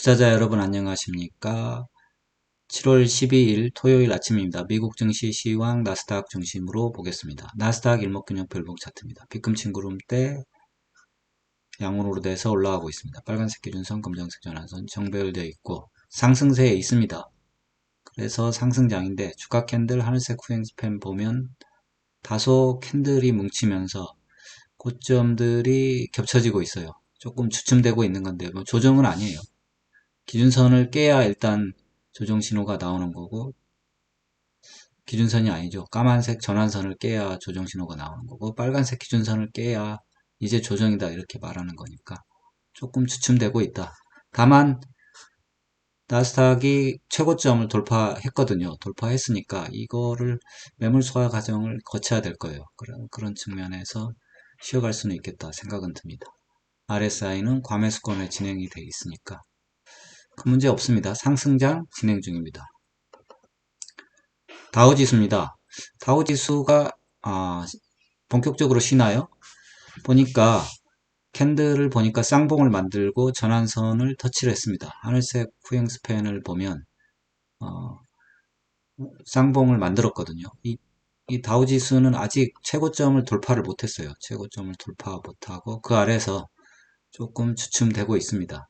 투자자 여러분 안녕하십니까? 7월 12일 토요일 아침입니다. 미국 증시 시황 나스닥 중심으로 보겠습니다. 나스닥 일목균형 별봉 차트입니다. 빗금친 구름대 양으로 돼서 올라가고 있습니다. 빨간색 기준선, 검정색 전환선 정배열되어 있고 상승세에 있습니다. 그래서 상승장인데 주가 캔들 하늘색 후행 스팬 보면 다소 캔들이 뭉치면서 고점들이 겹쳐지고 있어요. 조금 주춤되고 있는 건데 뭐 조정은 아니에요. 기준선을 깨야 일단 조정 신호가 나오는 거고, 기준선이 아니죠. 까만색 전환선을 깨야 조정 신호가 나오는 거고, 빨간색 기준선을 깨야 이제 조정이다 이렇게 말하는 거니까 조금 주춤되고 있다. 다만 나스닥이 최고점을 돌파했거든요. 돌파했으니까 이거를 매물 소화 과정을 거쳐야 될 거예요. 그런 측면에서 쉬어갈 수는 있겠다 생각은 듭니다. RSI는 과매수권에 진행이 돼 있으니까 큰 문제 없습니다. 상승장 진행 중입니다. 다우지수입니다. 다우지수가 본격적으로 쉬나요? 보니까 캔들을 보니까 쌍봉을 만들고 전환선을 터치를 했습니다. 하늘색 후행 스팬을 보면 쌍봉을 만들었거든요. 이 다우지수는 아직 최고점을 돌파를 못했어요. 최고점을 돌파 못하고 그 아래에서 조금 주춤되고 있습니다.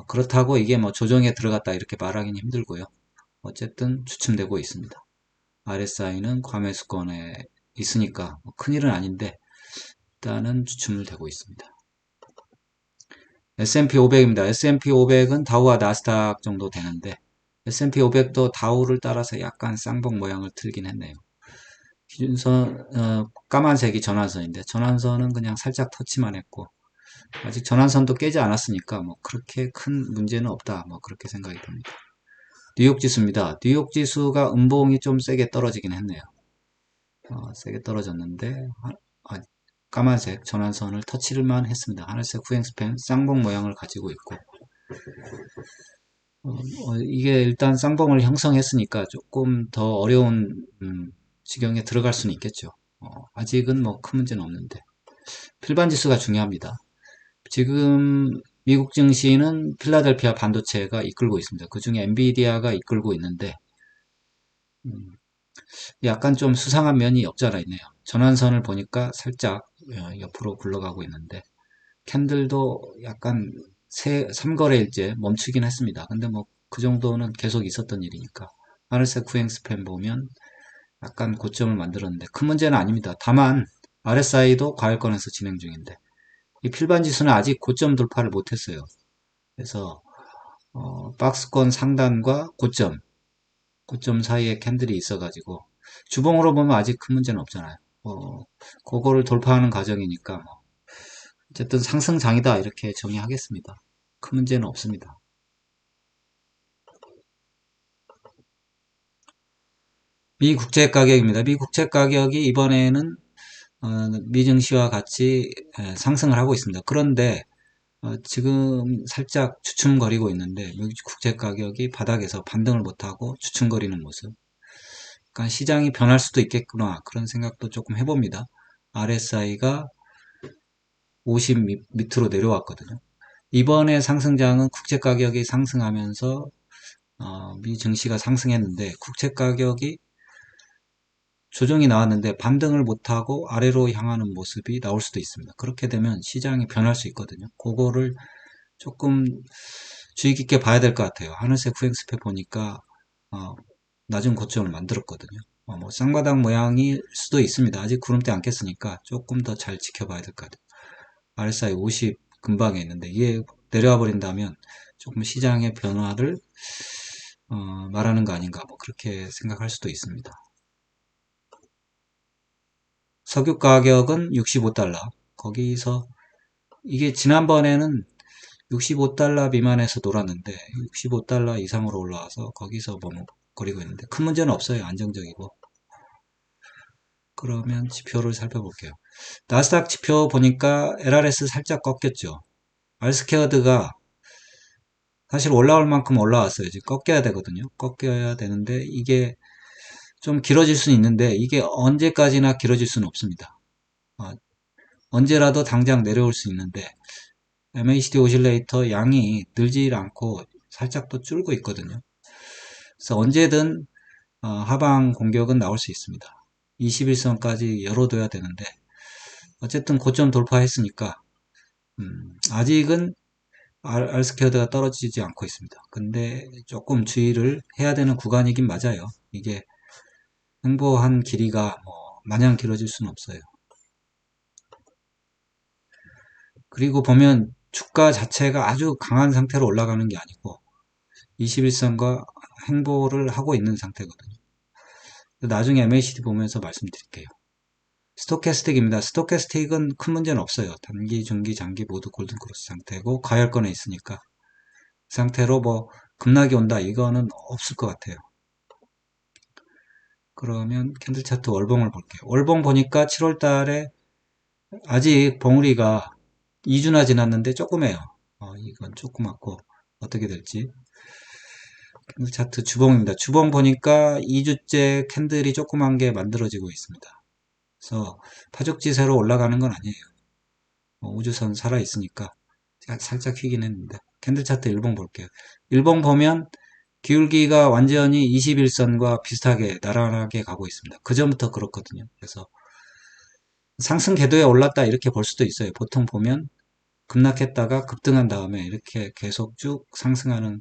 그렇다고 이게 뭐 조정에 들어갔다 이렇게 말하기는 힘들고요. 어쨌든 주춤되고 있습니다. RSI는 과매수권에 있으니까 뭐 큰일은 아닌데 일단은 주춤을 되고 있습니다. S&P 500입니다. S&P 500은 다우와 나스닥 정도 되는데 S&P 500도 다우를 따라서 약간 쌍봉 모양을 틀긴 했네요. 기준선 까만색이 전환선인데 전환선은 그냥 살짝 터치만 했고 아직 전환선도 깨지 않았으니까 뭐 그렇게 큰 문제는 없다 뭐 그렇게 생각이 듭니다. 뉴욕 지수입니다. 뉴욕 지수가 음봉이 좀 세게 떨어지긴 했네요. 세게 떨어졌는데 까만색 전환선을 터치를만 했습니다. 하늘색 후행 스팬 쌍봉 모양을 가지고 있고 이게 일단 쌍봉을 형성했으니까 조금 더 어려운 지경에 들어갈 수는 있겠죠. 아직은 뭐 큰 문제는 없는데 필반 지수가 중요합니다. 지금 미국 증시는 필라델피아 반도체가 이끌고 있습니다. 그 중에 엔비디아가 이끌고 있는데 약간 좀 수상한 면이 없지 않아 있네요. 전환선을 보니까 살짝 옆으로 굴러가고 있는데 캔들도 약간 3거래일째 멈추긴 했습니다. 근데 뭐 그 정도는 계속 있었던 일이니까 하늘색 후행 스팬 보면 약간 고점을 만들었는데 큰 문제는 아닙니다. 다만 RSI도 과열권에서 진행 중인데 이 필반 지수는 아직 고점 돌파를 못했어요. 그래서 박스권 상단과 고점 사이에 캔들이 있어가지고 주봉으로 보면 아직 큰 문제는 없잖아요. 그거를 돌파하는 과정이니까 뭐 어쨌든 상승장이다 이렇게 정의하겠습니다. 큰 문제는 없습니다. 미 국채 가격입니다. 미 국채 가격이 이번에는 미 증시와 같이 상승을 하고 있습니다. 그런데 지금 살짝 주춤거리고 있는데 미 국채 가격이 바닥에서 반등을 못하고 주춤거리는 모습. 그러니까 시장이 변할 수도 있겠구나 그런 생각도 조금 해봅니다. RSI가 50 밑으로 내려왔거든요. 이번에 상승장은 국채 가격이 상승하면서 미 증시가 상승했는데 국채 가격이 조정이 나왔는데 반등을 못하고 아래로 향하는 모습이 나올 수도 있습니다. 그렇게 되면 시장이 변할 수 있거든요. 그거를 조금 주의 깊게 봐야 될 것 같아요. 하늘색 후행스페 보니까 낮은 고점을 만들었거든요. 뭐 쌍바닥 모양일 수도 있습니다. 아직 구름대 안 깼으니까 조금 더 잘 지켜봐야 될 것 같아요. RSI 50 근방에 있는데 이게 내려와 버린다면 조금 시장의 변화를 말하는 거 아닌가 뭐 그렇게 생각할 수도 있습니다. 석유 가격은 65달러. 거기서 이게 지난번에는 65달러 미만에서 놀았는데 65달러 이상으로 올라와서 거기서 머뭇거리고 있는데 큰 문제는 없어요. 안정적이고. 그러면 지표를 살펴볼게요. 나스닥 지표 보니까 LRS 살짝 꺾였죠. 알스케어드가 사실 올라올 만큼 올라왔어요. 지금 꺾여야 되거든요. 꺾여야 되는데 이게 좀 길어질 수는 있는데 이게 언제까지나 길어질 수는 없습니다. 언제라도 당장 내려올 수 있는데 MACD 오실레이터 양이 늘지 않고 살짝 또 줄고 있거든요. 그래서 언제든 하방 공격은 나올 수 있습니다. 21선까지 열어둬야 되는데 어쨌든 고점 돌파했으니까 아직은 R스퀘어드가 떨어지지 않고 있습니다. 근데 조금 주의를 해야 되는 구간이긴 맞아요. 이게 횡보한 길이가 마냥 길어질 수는 없어요. 그리고 보면 주가 자체가 아주 강한 상태로 올라가는 게 아니고 21선과 횡보를 하고 있는 상태거든요. 나중에 MACD 보면서 말씀드릴게요. 스토캐스틱입니다. 스토캐스틱은 큰 문제는 없어요. 단기, 중기, 장기 모두 골든크로스 상태고 가열권에 있으니까 그 상태로 급락이 온다 이거는 없을 것 같아요. 그러면 캔들 차트 월봉을 볼게요. 월봉 보니까 7월 달에 아직 봉우리가 2주나 지났는데 조그매요. 이건 조그맣고 어떻게 될지. 캔들 차트 주봉입니다. 주봉 보니까 2주째 캔들이 조그만 게 만들어지고 있습니다. 그래서 파죽지세로 올라가는 건 아니에요. 우주선 살아있으니까 살짝 휘긴 했는데 캔들 차트 일봉 볼게요. 일봉 보면 기울기가 완전히 21선과 비슷하게 나란하게 가고 있습니다. 그 전부터 그렇거든요. 그래서 상승 궤도에 올랐다 이렇게 볼 수도 있어요. 보통 보면 급락했다가 급등한 다음에 이렇게 계속 쭉 상승하는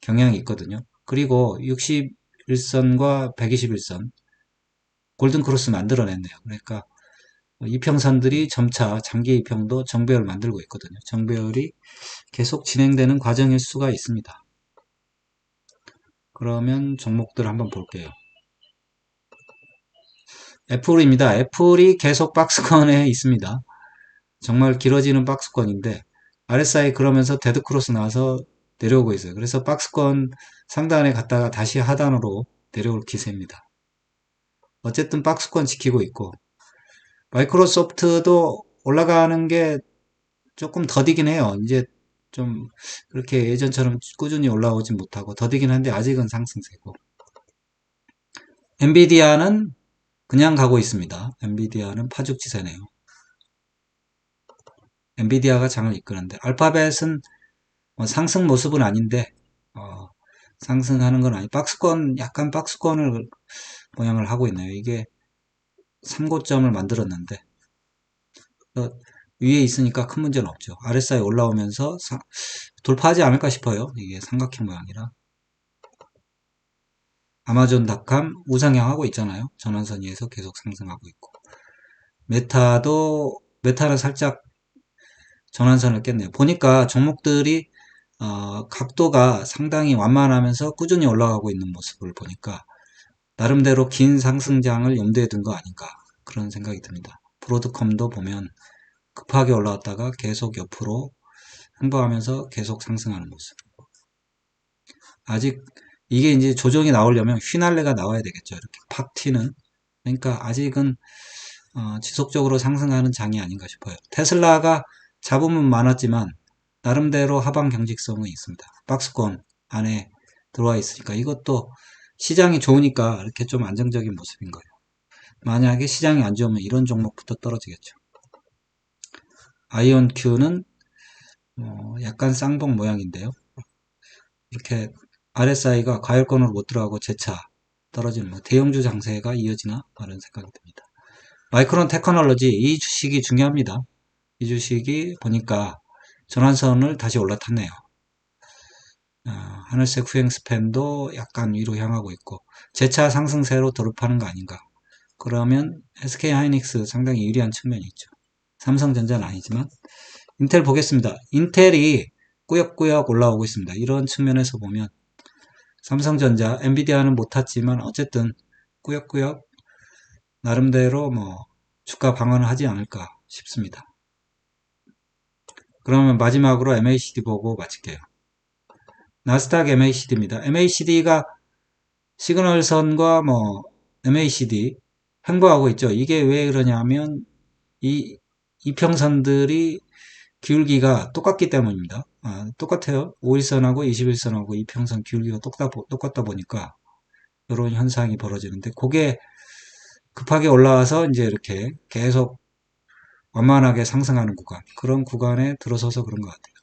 경향이 있거든요. 그리고 61선과 121선 골든크로스 만들어냈네요. 그러니까 이평선들이 점차 장기 이평도 정배열 만들고 있거든요. 정배열이 계속 진행되는 과정일 수가 있습니다. 그러면 종목들 한번 볼게요. 애플입니다. 애플이 계속 박스권에 있습니다. 정말 길어지는 박스권인데 RSI 그러면서 데드크로스 나와서 내려오고 있어요. 그래서 박스권 상단에 갔다가 다시 하단으로 내려올 기세입니다. 어쨌든 박스권 지키고 있고 마이크로소프트도 올라가는 게 조금 더디긴 해요. 이제 좀 그렇게 예전처럼 꾸준히 올라오진 못하고 더디긴 한데 아직은 상승세고 엔비디아는 그냥 가고 있습니다. 엔비디아는 파죽지세네요. 엔비디아가 장을 이끄는데 알파벳은 상승 모습은 아닌데 상승하는 건 아니 박스권 약간 박스권을 모양을 하고 있네요. 이게 3고점을 만들었는데 위에 있으니까 큰 문제는 없죠. RSI 올라오면서 돌파하지 않을까 싶어요. 이게 삼각형 모양이라 아마존닷컴 우상향하고 있잖아요. 전환선 위에서 계속 상승하고 있고 메타는 살짝 전환선을 깼네요. 보니까 종목들이 각도가 상당히 완만하면서 꾸준히 올라가고 있는 모습을 보니까 나름대로 긴 상승장을 염두에 둔 거 아닌가 그런 생각이 듭니다. 브로드컴도 보면 급하게 올라왔다가 계속 옆으로 횡보하면서 계속 상승하는 모습. 아직 이게 이제 조정이 나오려면 휘날레가 나와야 되겠죠. 이렇게 팍 튀는. 그러니까 아직은 지속적으로 상승하는 장이 아닌가 싶어요. 테슬라가 잡음은 많았지만 나름대로 하방 경직성은 있습니다. 박스권 안에 들어와 있으니까 이것도 시장이 좋으니까 이렇게 좀 안정적인 모습인 거예요. 만약에 시장이 안 좋으면 이런 종목부터 떨어지겠죠. 아이온큐는 약간 쌍봉 모양인데요. 이렇게 RSI가 가열권으로 못 들어가고 재차 떨어지는 대형주 장세가 이어지나 그런 생각이 듭니다. 마이크론 테크놀로지 이 주식이 중요합니다. 이 주식이 보니까 전환선을 다시 올라탔네요. 하늘색 후행 스팬도 약간 위로 향하고 있고 재차 상승세로 돌입하는 거 아닌가. 그러면 SK하이닉스 상당히 유리한 측면이 있죠. 삼성전자는 아니지만 인텔 보겠습니다. 인텔이 꾸역꾸역 올라오고 있습니다. 이런 측면에서 보면 삼성전자, 엔비디아는 못 탔지만 어쨌든 꾸역꾸역 나름대로 주가 방어는 하지 않을까 싶습니다. 그러면 마지막으로 MACD 보고 마칠게요. 나스닥 MACD입니다. MACD가 시그널선과 MACD 횡보하고 있죠. 이게 왜 그러냐면 이 이평선들이 기울기가 똑같기 때문입니다. 똑같아요. 5일선하고 21선하고 이평선 기울기가 똑같다 보니까 이런 현상이 벌어지는데 그게 급하게 올라와서 이제 이렇게 계속 완만하게 상승하는 구간, 그런 구간에 들어서서 그런 것 같아요.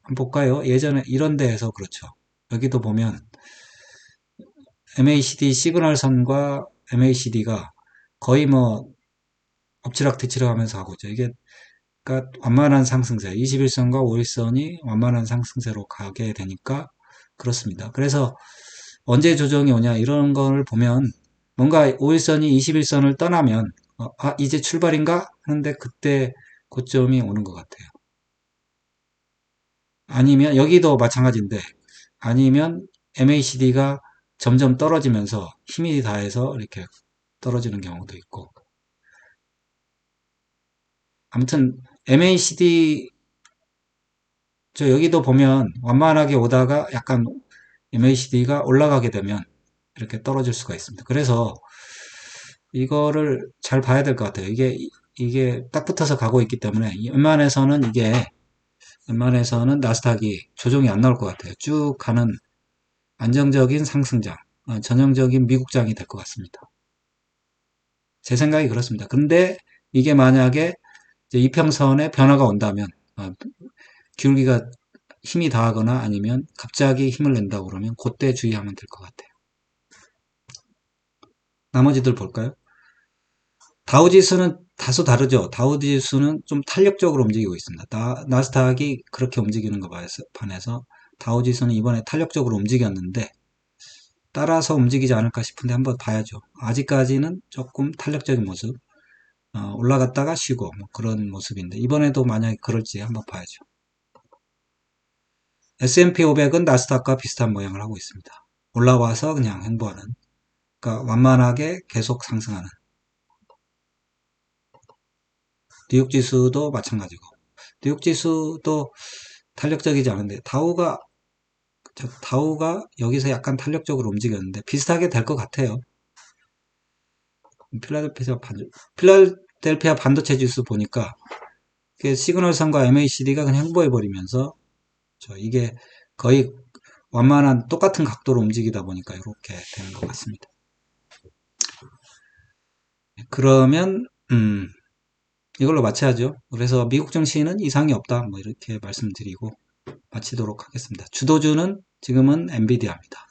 한번 볼까요? 예전에 이런 데에서 그렇죠. 여기도 보면 MACD 시그널선과 MACD가 거의 뭐 엎치락뒤치락 하면서 하고 있죠. 이게 그러니까 완만한 상승세, 21선과 5일선이 완만한 상승세로 가게 되니까 그렇습니다. 그래서 언제 조정이 오냐 이런 걸 보면 뭔가 5일선이 21선을 떠나면 이제 출발인가 하는데 그때 고점이 오는 것 같아요. 아니면 여기도 마찬가지인데 아니면 MACD가 점점 떨어지면서 힘이 다해서 이렇게 떨어지는 경우도 있고 아무튼 MACD 저 여기도 보면 완만하게 오다가 약간 MACD가 올라가게 되면 이렇게 떨어질 수가 있습니다. 그래서 이거를 잘 봐야 될 것 같아요. 이게 딱 붙어서 가고 있기 때문에 웬만해서는 나스닥이 조정이 안 나올 것 같아요. 쭉 가는 안정적인 상승장, 전형적인 미국장이 될 것 같습니다. 제 생각이 그렇습니다. 근데 이게 만약에 이제 이평선에 변화가 온다면 기울기가 힘이 다하거나 아니면 갑자기 힘을 낸다고 그러면 그때 주의하면 될 것 같아요. 나머지들 볼까요? 다우지수는 다소 다르죠. 다우지수는 좀 탄력적으로 움직이고 있습니다. 나스닥이 그렇게 움직이는 거 반해서 다우지수는 이번에 탄력적으로 움직였는데 따라서 움직이지 않을까 싶은데 한번 봐야죠. 아직까지는 조금 탄력적인 모습, 올라갔다가 쉬고 뭐 그런 모습인데 이번에도 만약에 그럴지 한번 봐야죠. S&P 500은 나스닥과 비슷한 모양을 하고 있습니다. 올라와서 그냥 횡보하는, 그러니까 완만하게 계속 상승하는. 뉴욕 지수도 마찬가지고. 뉴욕 지수도 탄력적이지 않은데 다우가 여기서 약간 탄력적으로 움직였는데 비슷하게 될 것 같아요. 필라델피아 반도체 지수 보니까 시그널선과 MACD가 그냥 횡보해 버리면서 이게 거의 완만한 똑같은 각도로 움직이다 보니까 이렇게 되는 것 같습니다. 그러면 이걸로 마쳐야죠. 그래서 미국 증시는 이상이 없다 뭐 이렇게 말씀드리고 마치도록 하겠습니다. 주도주는 지금은 엔비디아입니다.